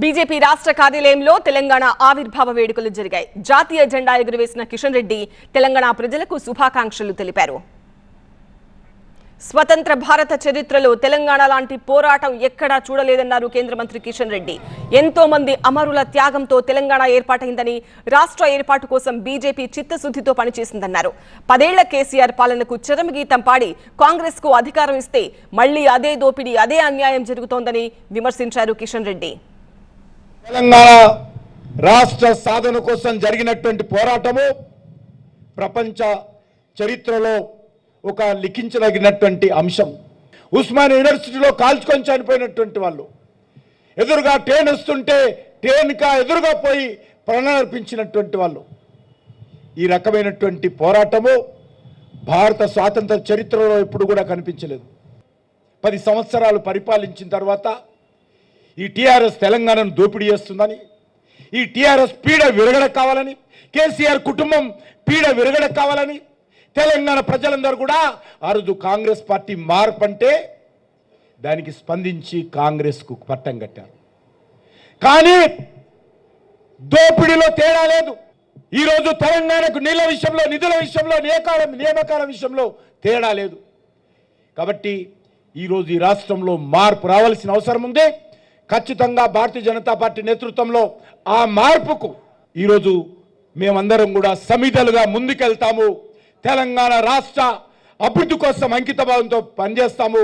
BJP రాష్ట్ర కార్యాలయంలో తెలంగాణ ఆవిర్భావ వేడుకలు జరిగాయి. జాతీయ జెండా ఎగురవేసిన కిషన్ రెడ్డి తెలంగాణ ప్రజలకు శుభాకాంక్షలు తెలిపారు. స్వతంత్ర భారత చరిత్రలో తెలంగాణ లాంటి పోరాటం ఎక్కడా చూడలేదన్నారు కేంద్ర మంత్రి కిషన్ రెడ్డి. ఎంతో మంది అమరుల త్యాగంతో తెలంగాణ ఏర్పాటైందని, రాష్ట్ర ఏర్పాటు కోసం బీజేపీ చిత్తశుద్ధితో పనిచేసిందన్నారు. 10 ఏళ్ల కేసీఆర్ పాలనకు చరమగీతం పాడి కాంగ్రెస్ కు అధికారం ఇస్తే మళ్లీ అదే దోపిడీ, అదే అన్యాయం జరుగుతోందని విమర్శించారు కిషన్ రెడ్డి. తెలంగాణ రాష్ట్ర సాధన కోసం జరిగినటువంటి పోరాటము ప్రపంచ చరిత్రలో ఒక లిఖించదగినటువంటి అంశం. ఉస్మాన్ యూనివర్సిటీలో కాల్చుకొని చనిపోయినటువంటి వాళ్ళు, ఎదురుగా ట్రైన్ వస్తుంటే ట్రైన్గా ఎదురుగా పోయి ప్రాణార్పించినటువంటి వాళ్ళు. ఈ రకమైనటువంటి పోరాటము భారత స్వాతంత్ర చరిత్రలో ఎప్పుడు కూడా కనిపించలేదు. 10 సంవత్సరాలు పరిపాలించిన తర్వాత ఈ టీఆర్ఎస్ తెలంగాణను దోపిడీ చేస్తుందని, ఈ టీఆర్ఎస్ పీడ విరగడ కావాలని, కేసీఆర్ కుటుంబం పీడ విరగడ కావాలని తెలంగాణ ప్రజలందరూ కూడా ఆ రోజు కాంగ్రెస్ పార్టీ మార్పు అంటే దానికి స్పందించి కాంగ్రెస్కు పట్టం కట్టారు. కానీ దోపిడీలో తేడా లేదు. ఈరోజు తెలంగాణకు నీళ్ళ విషయంలో, నిధుల విషయంలో, నియామకాల విషయంలో తేడా లేదు. కాబట్టి ఈరోజు ఈ రాష్ట్రంలో మార్పు రావాల్సిన అవసరం ఉంది. ఖచ్చితంగా భారతీయ జనతా పార్టీ నేతృత్వంలో ఆ మార్పుకు ఈరోజు మేమందరం కూడా సమిధలుగా ముందుకెళ్తాము. తెలంగాణ రాష్ట్ర అభివృద్ధి కోసం అంకితభావంతో పనిచేస్తాము.